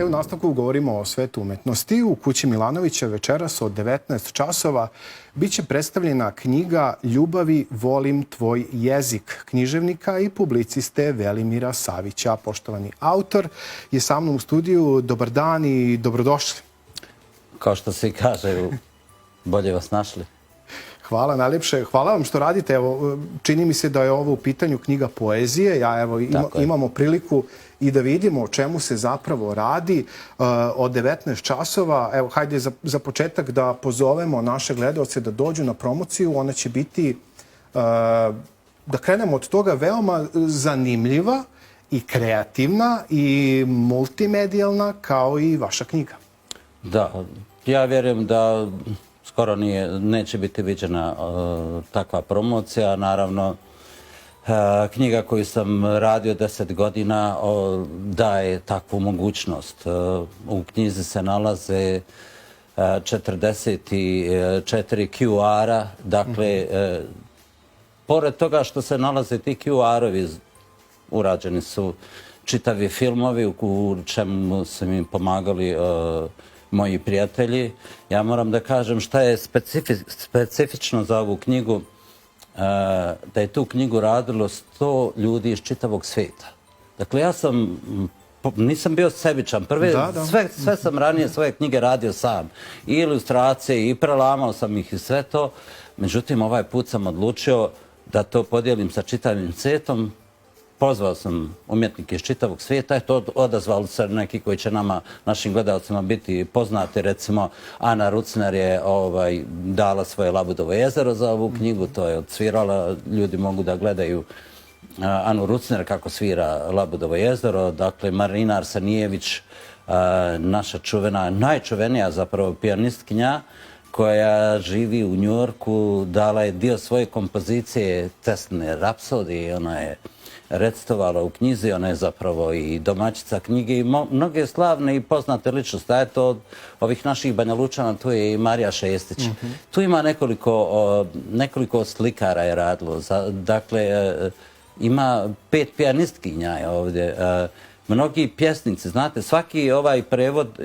U nastavku govorimo o svetu umetnosti. U kući Milanovića večeras od 19 časova biće predstavljena knjiga Ljubavi, volim tvoj jezik književnika i publiciste Velimira Savića. Poštovani autor je sa mnom u studiju. Dobar dan i dobrodošli. Kao što se i kaže, bolje vas našli. Hvala najljepše. Hvala vam što radite. Evo, čini mi se da je ovo u pitanju knjiga poezije. Imamo priliku i da vidimo o čemu se zapravo radi od 19 časova. Evo, hajde za početak da pozovemo naše gledaoce da dođu na promociju. Ona će biti, da krenemo od toga, veoma zanimljiva i kreativna i multimedijalna kao i vaša knjiga. Da, ja vjerujem da skoro neće biti viđena takva promocija. Naravno, knjiga koju sam radio 10 godina daje takvu mogućnost. U knjizi se nalaze 44 QR-a. Dakle, pored toga što se nalaze ti QR-ovi, urađeni su čitavi filmovi u čemu su mi pomagali moji prijatelji. Ja moram da kažem šta je specifično za ovu knjigu, da je tu knjigu radilo 100 ljudi iz čitavog svijeta. Dakle, ja nisam bio sebičan. Sve sam ranije svoje knjige radio sam. I ilustracije, i prelamao sam ih i sve to. Međutim, ovaj put sam odlučio da to podijelim sa čitavim svijetom. Pozvao sam umjetnike iz čitavog svijeta, odazvali se neki koji će našim gledalcima biti poznati. Recimo, Ana Rucner je dala svoje Labudovo jezero za ovu knjigu, to je odsvirala, ljudi mogu da gledaju Anu Rucner kako svira Labudovo jezero. Dakle, Marina Arsenijević, naša najčuvenija zapravo pijanistkinja, koja živi u Njujorku, dala je dio svoje kompozicije Tesne rapsodije, ona je recitovala u knjizi, ona je zapravo i domaćica knjige i mnoge slavne i poznate ličnosti. A eto, od ovih naših Banjalučana tu je i Marija Šestić. Tu ima nekoliko slikara je radilo. Dakle, ima 5 pijanistkinja je ovdje. Mnogi pjesnici, znate, svaki ovaj prevod,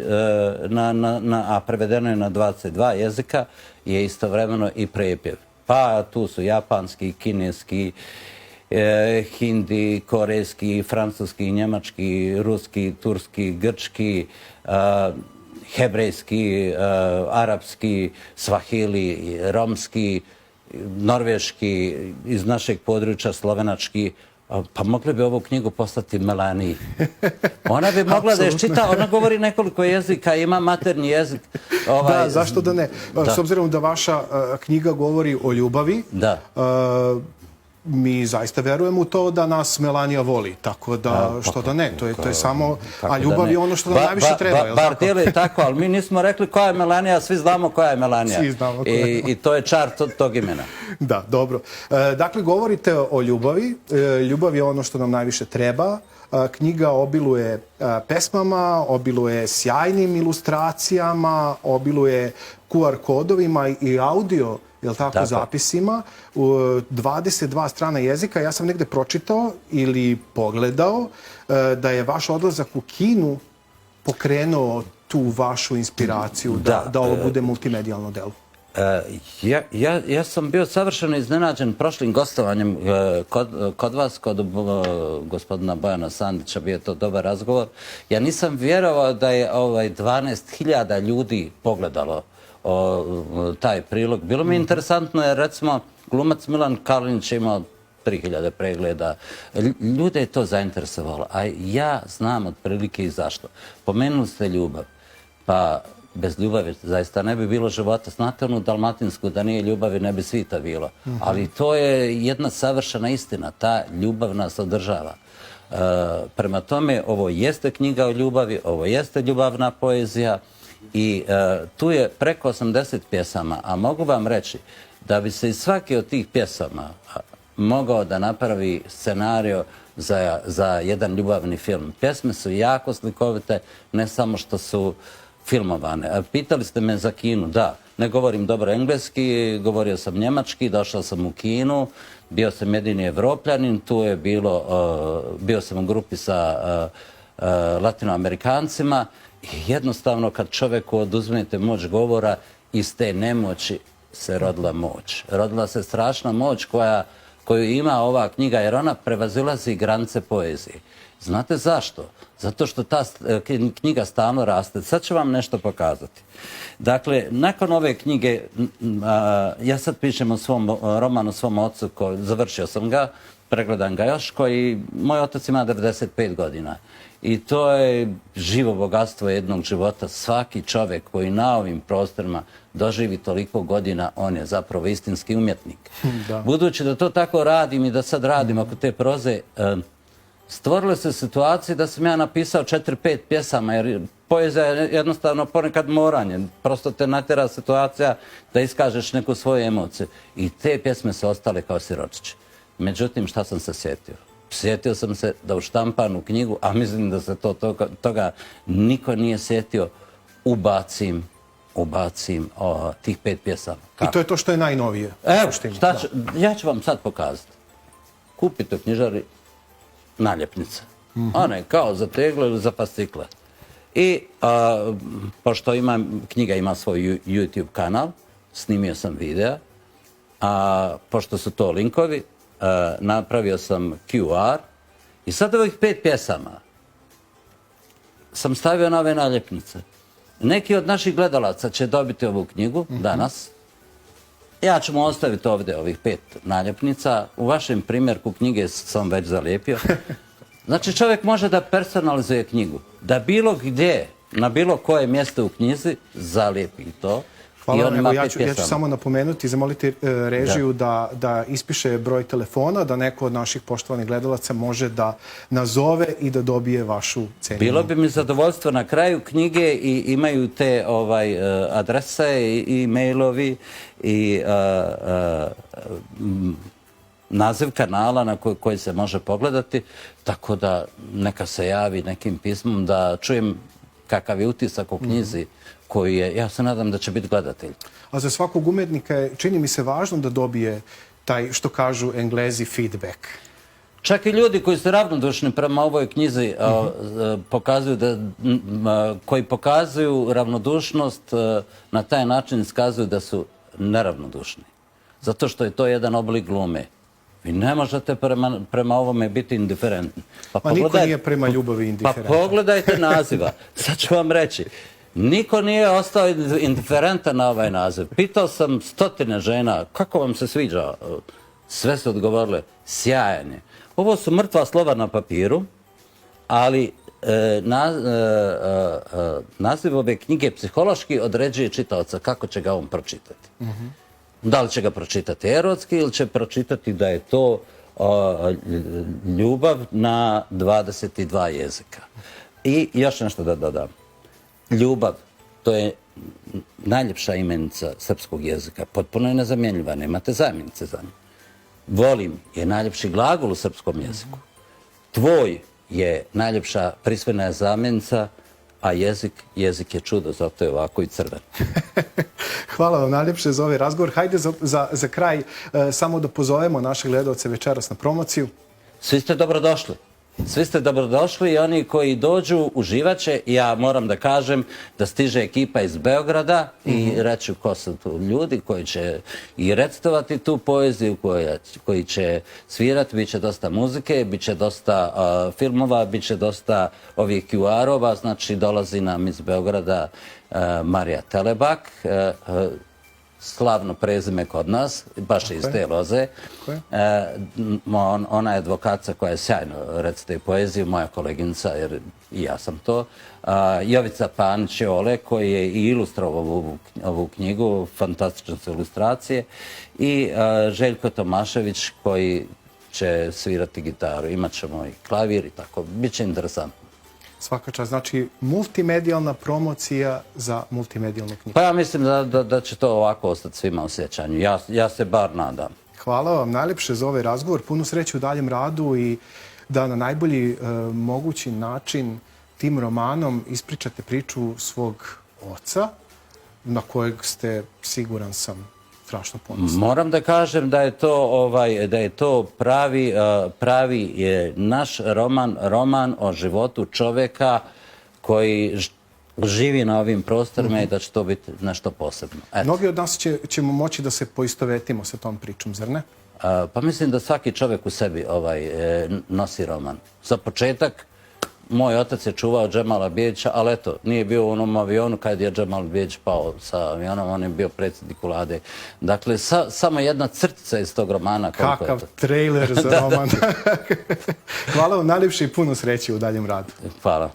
a prevedeno je na 22 jezika, je istovremeno i prepjev. Pa tu su japanski, kineski, hindi, korejski, francuski, njemački, ruski, turski, grčki, hebrejski, arapski, svahili, romski, norveški, iz našeg područja slovenački. Pa mogli bi ovu knjigu poslati Melaniji. Ona bi mogla da je čita, ona govori nekoliko jezika, ima maternji jezik. Da, zašto da ne? S obzirom da vaša knjiga govori o ljubavi, mi zaista verujemo u to da nas Melanija voli, tako da što da ne, to je samo, a ljubav je ono što nam najviše treba. Bar djeli tako, ali mi nismo rekli koja je Melanija, svi znamo koja je Melanija. I to je čar tog imena. Da, dobro. Dakle, govorite o ljubavi, ljubav je ono što nam najviše treba. Knjiga obiluje pesmama, obiluje sjajnim ilustracijama, obiluje QR kodovima i audio zapisima, 22 strana jezika. Ja sam negde pročitao ili pogledao da je vaš odlazak u Kinu pokrenuo tu vašu inspiraciju da ovo bude multimedijalno delo. Ja sam bio savršeno iznenađen prošlim gostovanjem kod vas, kod gospodina Bojana Sandića, bio je to dobar razgovor. Ja nisam vjerovao da je 12.000 ljudi pogledalo taj prilog. Bilo mi interesantno jer recimo glumac Milan Karlinić je imao 3.000 pregleda. Ljude je to zainteresovalo, a ja znam otprilike i zašto. Pomenuli ste ljubav, pa bez ljubavi zaista ne bi bilo života. Znate onu dalmatinsku, da nije ljubavi ne bi svita bilo. Ali to je jedna savršena istina. Ta ljubav nas održava. Prema tome, ovo jeste knjiga o ljubavi, ovo jeste ljubavna poezija i tu je preko 80 pjesama, a mogu vam reći da bi se iz svake od tih pjesama mogao da napravi scenario za jedan ljubavni film. Pjesme su jako slikovite, ne samo što su filmovane. Pitali ste me za Kinu, da. Ne govorim dobro engleski, govorio sam njemački, došao sam u Kinu, bio sam jedini Evropljanin, tu je bio sam u grupi sa Latinoamerikancima. I jednostavno kad čovjeku oduzmete moć govora, iz te nemoći se rodila moć. Rodila se strašna moć koju ima ova knjiga, jer ona prevazilazi granice poezije. Znate zašto? Zato što ta knjiga stalno raste. Sad ću vam nešto pokazati. Dakle, nakon ove knjige, ja sad pišem o svom romanu, svom ocu, završio sam ga, pregledam ga još, moj otac ima 95 godina. I to je živo bogatstvo jednog života. Svaki čovjek koji na ovim prostorima doživi toliko godina, on je zapravo istinski umjetnik. Budući da to tako radim i da sad radim oko te proze, stvorile se situacije da sam ja napisao 4-5 pjesama, jer poezija je jednostavno ponekad moranje. Prosto te natjera situacija da iskažeš neku svoju emociju. I te pjesme su ostale kao siročiće. Međutim, šta sam se sjetio? Sjetio sam se da u štampanu knjigu, a mislim da se toga niko nije sjetio, ubacim tih 5 pjesama. I to je to što je najnovije. Evo, ja ću vam sad pokazati. Kupite u knjižari naljepnice. One kao za teglo ili za fascikle. I pošto knjiga ima svoj YouTube kanal, snimio sam videa, a pošto su to linkovi, napravio sam QR i sad ovih 5 pjesama sam stavio na ove naljepnice. Neki od naših gledalaca će dobiti ovu knjigu danas. Ja ću mu ostaviti ovdje ovih 5 naljepnica. U vašem primjerku knjige sam već zalijepio. Znači, čovjek može da personalizuje knjigu. Da bilo gdje, na bilo koje mjesto u knjizi, zalijepi to. Hvala vam, evo ja ću samo napomenuti, zamoliti režiju da ispiše broj telefona, da neko od naših poštovanih gledalaca može da nazove i da dobije vašu cenu. Bilo bi mi zadovoljstvo na kraju knjige i imaju te adrese i mailovi i naziv kanala na koji se može pogledati, tako da neka se javi nekim pismom da čujem kakav je utisak u knjizi koji je, ja se nadam da će biti gledatelj. A za svakog umetnika je, čini mi se, važno da dobije taj, što kažu Englezi, feedback. Čak i ljudi koji su ravnodušni prema ovoj knjizi koji pokazuju ravnodušnost, na taj način iskazuju da su neravnodušni. Zato što je to jedan oblik glume. Vi ne možete prema ovome biti indiferentni. Ma niko nije prema ljubavi indiferentan. Pa pogledajte naziva. Sad ću vam reći. Niko nije ostao indiferentan na ovaj naziv. Pitao sam 100 žena kako vam se sviđa. Sve su odgovorile sjajan je. Ovo su mrtva slova na papiru, ali naziv ove knjige psihološki određuje čitaoca kako će ga on pročitati. Da li će ga pročitati erotski ili će pročitati da je to ljubav na 22 jezika. I još nešto da dodam. Ljubav, to je najljepša imenica srpskog jezika. Potpuno je nezamjenljiva, nemate zamjenice za nju. Volim je najljepši glagol u srpskom jeziku. Tvoj je najljepša prisvojna zamjenica, a jezik je čudo, zato je ovako i crven. Hvala vam najljepše za ovaj razgovor. Hajde za kraj samo da pozovemo naše gledalce večeras na promociju. Svi ste dobrodošli. Svi ste dobrodošli i oni koji dođu uživaće. Ja moram da kažem da stiže ekipa iz Beograda i reću ko su tu ljudi koji će i recitovati tu poeziju, koji će svirati, bit će dosta muzike, bit će dosta filmova, bit će dosta ovih QR-ova, znači dolazi nam iz Beograda Marija Telebak, slavno prezime kod nas, baš iz te loze. Ona je advokatka koja je sjajno recituje poeziju, moja koleginica, jer i ja sam to. Jovica Panić-Ole, koji je i ilustrovao ovu knjigu, fantastične su ilustracije. I Željko Tomašević, koji će svirati gitaru. Imat ćemo i klavir i tako. Biće interesantno. Svaka čast. Znači, multimedijalna promocija za multimedijalnu knjigu. Pa ja mislim da će to ovako ostati svima u sjećanju. Ja se bar nadam. Hvala vam najljepše za ovaj razgovor. Puno sreće u daljem radu i da na najbolji mogući način tim romanom ispričate priču svog oca, na kojeg ste, siguran sam, strašno ponosni. Moram da kažem da je to pravi naš roman o životu čoveka koji živi na ovim prostorima i da će to biti nešto posebno. Mnogi od nas ćemo moći da se poistovetimo sa tom pričom, zar ne? Pa mislim da svaki čovjek u sebi nosi roman. Za početak, moj otac je čuvao Džemala Bijeća, ali eto, nije bio u onom avionu kad je Džemal Bijeć pao sa avionom, on je bio predsjednik Vlade. Dakle, samo jedna crtica iz tog romana. Kakav trailer za roman. Hvala vam najljepše i puno sreće u daljem radu. Hvala.